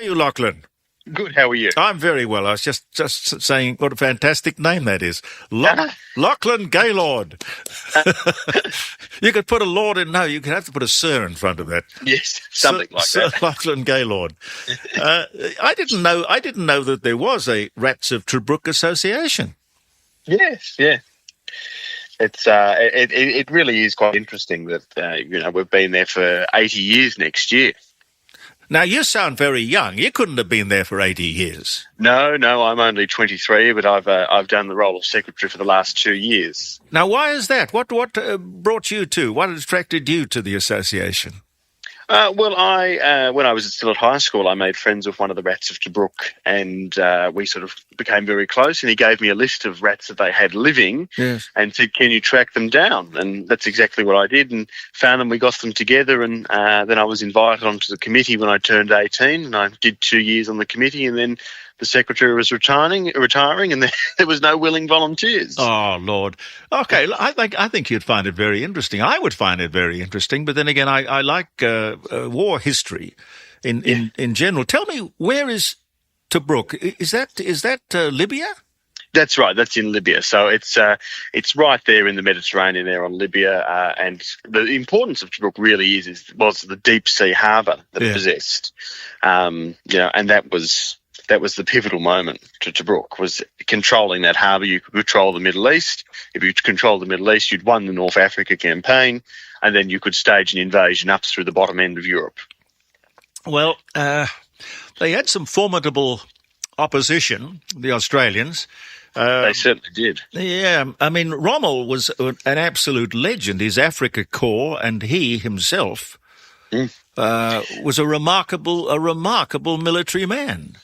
you, Lauchlan? Good, how are you? I'm very well. I was just saying what a fantastic name that is. Lauchlan Gaylord. You could put a lord in. No, you could have to put a sir in front of that. Yes, something like Sir that. Lauchlan Gaylord. I didn't know that there was a Rats of Tobruk Association. Yes, yeah. It really is quite interesting that we've been there for 80 years next year. Now, you sound very young. You couldn't have been there for 80 years. No, I'm only 23, but I've done the role of secretary for the last 2 years. Now, why is that? What brought you to? What attracted you to the association? When I was still at high school, I made friends with one of the Rats of Tobruk, and we sort of became very close, and he gave me a list of rats that they had living. Yes. And said, can you track them down? And that's exactly what I did, and found them. We got them together, and then I was invited onto the committee when I turned 18, and I did 2 years on the committee, and then the secretary was retiring, and there was no willing volunteers. Oh, Lord. Okay, I think you'd find it very interesting. I would find it very interesting, but then again, I like war history in general. Tell me, where is Tobruk? Is that Libya? That's right. That's in Libya. So it's right there in the Mediterranean, there on Libya. And the importance of Tobruk really was the deep sea harbour that it possessed. And that was the pivotal moment to Tobruk, was controlling that harbour. You could control the Middle East. If you controlled the Middle East, you'd won the North Africa campaign, and then you could stage an invasion up through the bottom end of Europe. Well, they had some formidable opposition, the Australians. They certainly did. Yeah, I mean, Rommel was an absolute legend. His Afrika Korps, and he himself was a remarkable military man.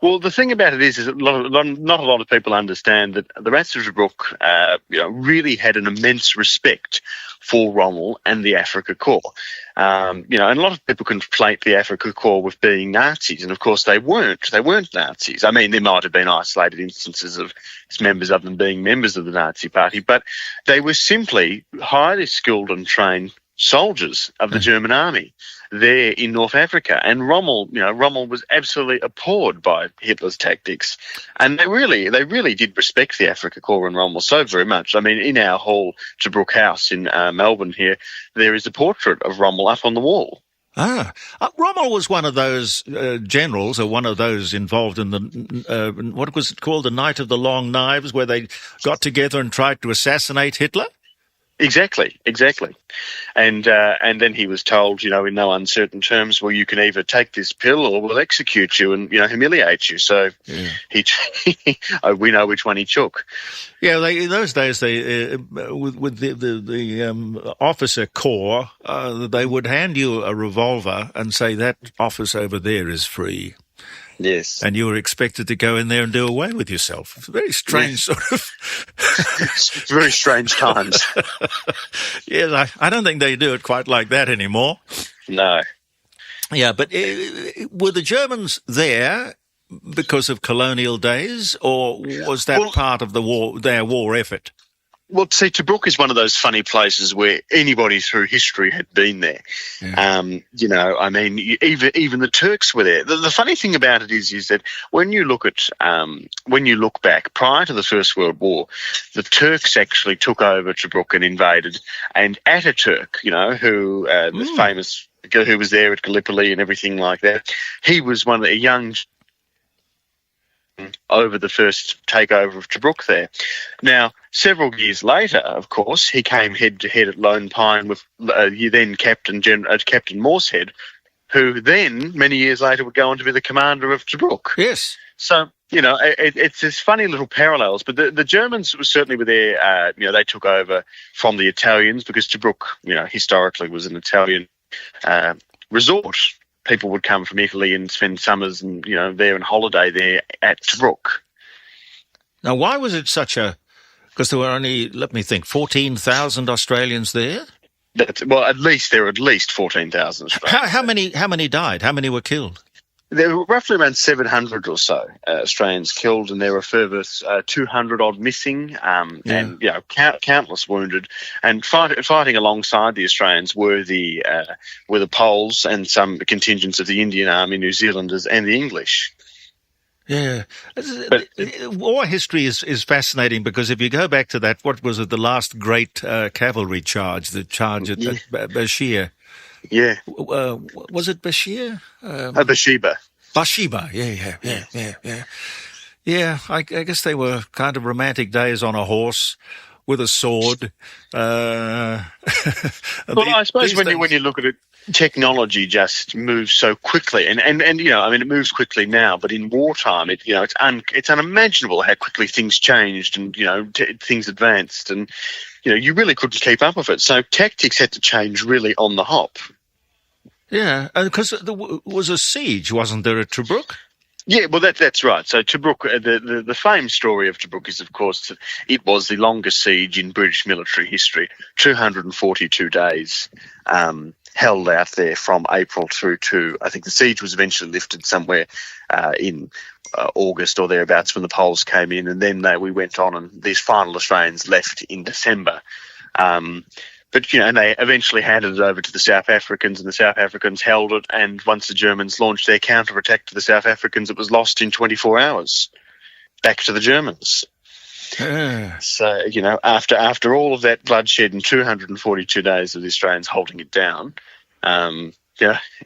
Well, the thing about it is that not a lot of people understand that the Rats of Tobruk, really had an immense respect for Rommel and the Afrika Korps. And a lot of people conflate the Afrika Korps with being Nazis, and of course they weren't. They weren't Nazis. I mean, there might have been isolated instances of members of them being members of the Nazi Party, but they were simply highly skilled and trained soldiers of the German army there in North Africa. And Rommel was absolutely appalled by Hitler's tactics. And they really did respect the Afrika Korps and Rommel so very much. I mean, in our hall, Tobruk House in Melbourne here, there is a portrait of Rommel up on the wall. Rommel was one of those generals, or one of those involved in the, what was it called, the Night of the Long Knives, where they got together and tried to assassinate Hitler? Exactly. And then he was told, in no uncertain terms, well, you can either take this pill or we'll execute you and, humiliate you. So we know which one he took. Yeah, in those days, with the officer corps, they would hand you a revolver and say, that office over there is free. Yes. And you were expected to go in there and do away with yourself. It's a very strange sort of... Very strange times. Yes, I don't think they do it quite like that anymore. No. Yeah, but were the Germans there because of colonial days, or was that part of their war effort? Well, see, Tobruk is one of those funny places where anybody through history had been there. Yeah. I mean, even the Turks were there. The funny thing about it is that when you look back prior to the First World War, the Turks actually took over Tobruk and invaded. And Ataturk, the famous, who was there at Gallipoli and everything like that, he was one of the young over the first takeover of Tobruk there. Now, several years later, of course, he came head-to-head at Lone Pine with then Captain Morsehead, who then, many years later, would go on to be the commander of Tobruk. Yes. So, it's this funny little parallels, but the Germans certainly were there. They took over from the Italians because Tobruk, historically was an Italian resort. People would come from Italy and spend summers and, there and holiday there at Tobruk. Now, why was it because there were only, 14,000 Australians there? There were at least 14,000 Australians. How many died? How many were killed? There were roughly around 700 or so Australians killed, and there were a further 200 odd missing, and countless wounded. And fighting alongside the Australians were the Poles and some contingents of the Indian Army, New Zealanders, and the English. Yeah, but war history is fascinating because if you go back to that, what was it? The last great cavalry charge, the charge at Bashir. Yeah. Was it Bashir? Bathsheba. Bathsheba, yeah. Yeah, I guess they were kind of romantic days on a horse with a sword. Well, I suppose when you look at it, technology just moves so quickly, and it moves quickly now. But in wartime, it's unimaginable how quickly things changed and things advanced, and you really couldn't keep up with it. So tactics had to change really on the hop. Yeah, because there was a siege, wasn't there, at Tobruk? Yeah, well, that's right. So Tobruk, the famed story of Tobruk is, of course, that it was the longest siege in British military history, 242 days held out there from April through to, I think the siege was eventually lifted somewhere in August or thereabouts when the Poles came in, and then we went on and these final Australians left in December. But, and they eventually handed it over to the South Africans, and the South Africans held it, and once the Germans launched their counterattack to the South Africans, it was lost in 24 hours, back to the Germans. So, after all of that bloodshed and 242 days of the Australians holding it down,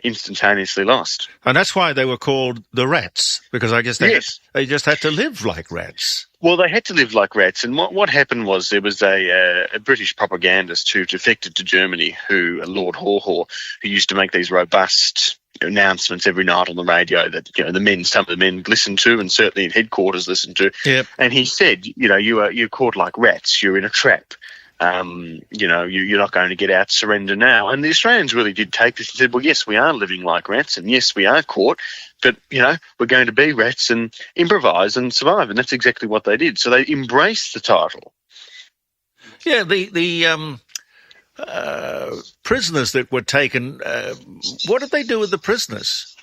instantaneously lost. And that's why they were called the Rats, because I guess they just had to live like rats. Well, they had to live like rats, and what happened was there was a British propagandist who defected to Germany, Lord Haw, who used to make these robust announcements every night on the radio that some of the men listened to, and certainly in headquarters listened to. Yep. And he said, you're caught like rats. You're in a trap. You're not going to get out. Surrender now. And the Australians really did take this and said, well, yes, we are living like rats, and yes, we are caught, but, we're going to be rats and improvise and survive. And that's exactly what they did. So they embraced the title. Yeah, the prisoners that were taken, what did they do with the prisoners?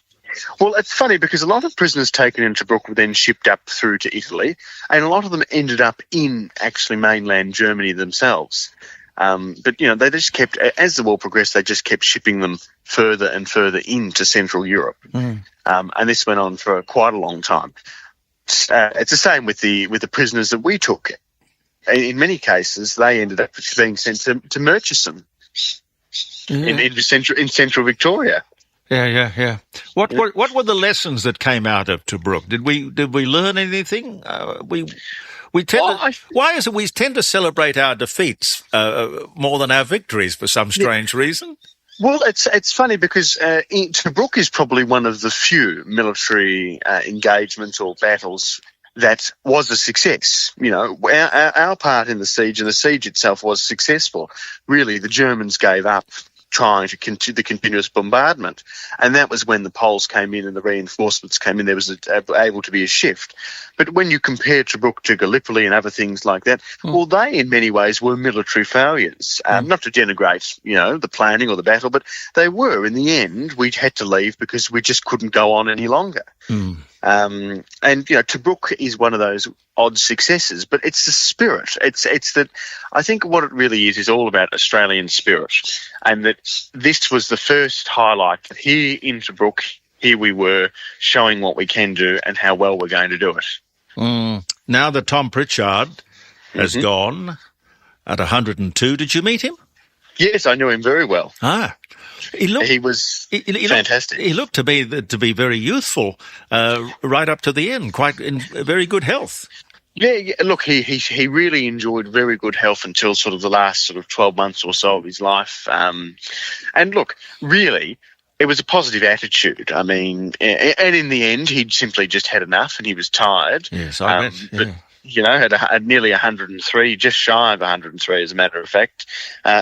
Well, it's funny because a lot of prisoners taken in Tobruk were then shipped up through to Italy, and a lot of them ended up in actually mainland Germany themselves. But, they just kept, as the war progressed, they just kept shipping them further and further into Central Europe. Mm. And this went on for quite a long time. It's the same with the prisoners that we took. In many cases, they ended up being sent to Murchison in central Victoria. Yeah. What were the lessons that came out of Tobruk? Did we learn anything? We tend why is it we tend to celebrate our defeats more than our victories for some strange reason? Well, it's funny because Tobruk is probably one of the few military engagements or battles that was a success. Our part in the siege, and the siege itself was successful. Really, the Germans gave up trying to continue the continuous bombardment, and that was when the Poles came in and the reinforcements came in. There was able to be a shift. But when you compare Tobruk to Gallipoli and other things like that, well, they in many ways were military failures. Not to denigrate, the planning or the battle, but they were. In the end, we had to leave because we just couldn't go on any longer. And Tobruk is one of those odd successes, but it's the spirit. It's that I think what it really is all about Australian spirit, and that this was the first highlight that here in Tobruk, here we were showing what we can do and how well we're going to do it. Now that Tom Pritchard has gone at 102, did you meet him? Yes, I knew him very well. He was fantastic. He looked to be very youthful right up to the end, quite in very good health. Yeah, look, he really enjoyed very good health until sort of the last sort of 12 months or so of his life. And look, really, it was a positive attitude. I mean, and in the end, he'd simply just had enough and he was tired. Yes, I bet. Yeah. But, at nearly 103, just shy of 103, as a matter of fact,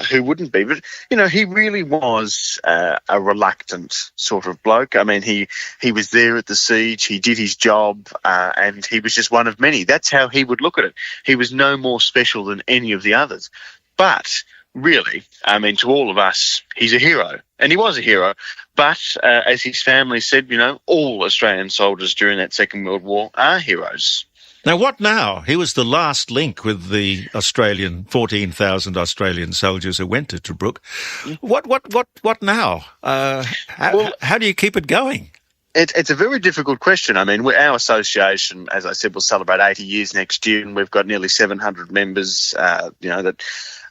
who wouldn't be? But, he really was a reluctant sort of bloke. I mean, he was there at the siege, he did his job, and he was just one of many. That's how he would look at it. He was no more special than any of the others. But really, I mean, to all of us, he's a hero. And he was a hero. But as his family said, all Australian soldiers during that Second World War are heroes. Now, what now? He was the last link with the 14,000 Australian soldiers who went to Tobruk. What now? How do you keep it going? It's a very difficult question. I mean, our association, as I said, will celebrate 80 years next year, and we've got nearly 700 members, that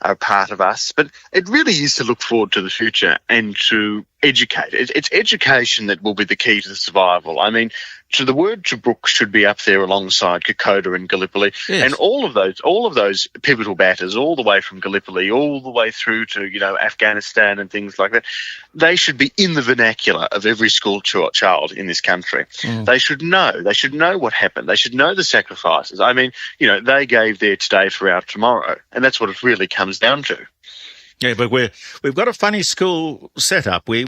are part of us. But it really is to look forward to the future and to educate. It's education that will be the key to the survival. I mean, the word Tobruk should be up there alongside Kokoda and Gallipoli, yes. And all of those pivotal batters, all the way from Gallipoli, all the way through to Afghanistan and things like that. They should be in the vernacular of every school child in this country. Mm. They should know. They should know what happened. They should know the sacrifices. I mean, they gave their today for our tomorrow, and that's what it really comes down to. Yeah, but we've got a funny school setup. We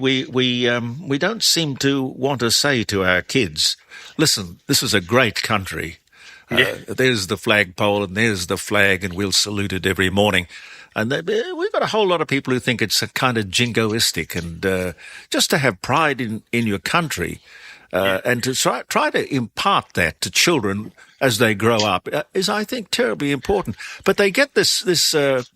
don't seem to want to say to our kids, listen, this is a great country. There's the flagpole and there's the flag, and we'll salute it every morning. And we've got a whole lot of people who think it's a kind of jingoistic, and just to have pride in your country and to try to impart that to children as they grow up is, I think, terribly important. But they get the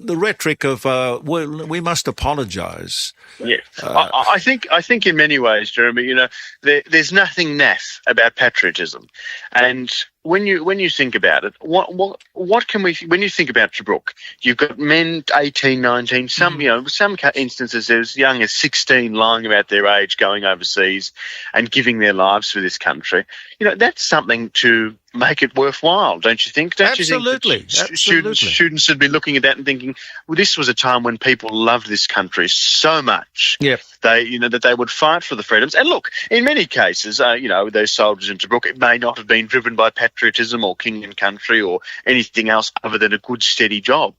rhetoric of, well, we must apologise. Yeah, I think in many ways, Jeremy, there's nothing naff about patriotism, and when you think about it, what can we? When you think about Tobruk, you've got men 18, 19, some instances as young as 16 lying about their age, going overseas and giving their lives for this country. That's something to make it worthwhile, don't you think? Absolutely. You think students should be looking at that and thinking, well, this was a time when people loved this country so much. Yep. That they would fight for the freedoms. And look, in many cases, those soldiers in Tobruk, it may not have been driven by patriotism or king and country or anything else other than a good, steady job.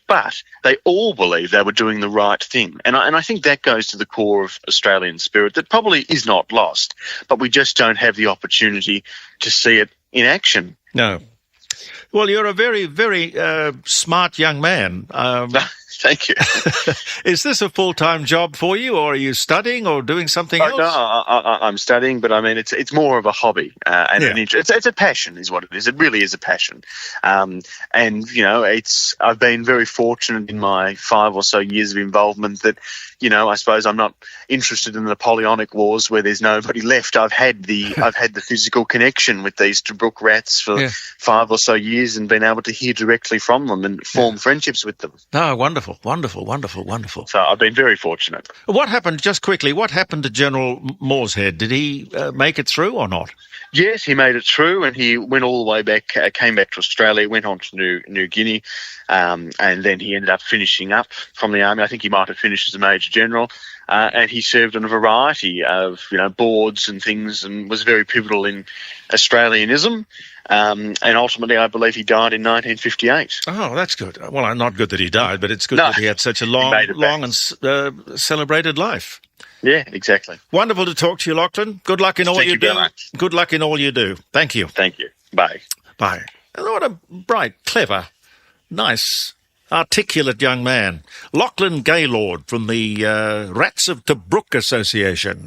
But they all believed they were doing the right thing. And I think that goes to the core of Australian spirit that probably is not lost, but we just don't have the opportunity to see it in action. No. Well, you're a very, very smart young man. Thank you. Is this a full-time job for you, or are you studying or doing something else? No, I'm studying, but I mean, it's more of a hobby and an interest. It's a passion, is what it is. It really is a passion. And I've been very fortunate in my 5 or so years of involvement that, I suppose I'm not interested in the Napoleonic Wars where there's nobody left. I've had the physical connection with these Tobruk rats for 5 or so years and been able to hear directly from them and form friendships with them. Oh, wonderful. Wonderful. So I've been very fortunate. What happened to General Morshead? Did he make it through or not? Yes, he made it through, and he went all the way back, came back to Australia, went on to New Guinea, and then he ended up finishing up from the army. I think he might have finished as a Major General, and he served on a variety of boards and things, and was very pivotal in Australianism. And ultimately, I believe he died in 1958. Oh, that's good. Well, not good that he died, but it's good that he had such a long and celebrated life. Yeah, exactly. Wonderful to talk to you, Lauchlan. Good luck in all you do. Much. Good luck in all you do. Thank you. Thank you. Bye. Bye. And what a bright, clever, nice, articulate young man. Lauchlan Gaylord from the Rats of Tobruk Association.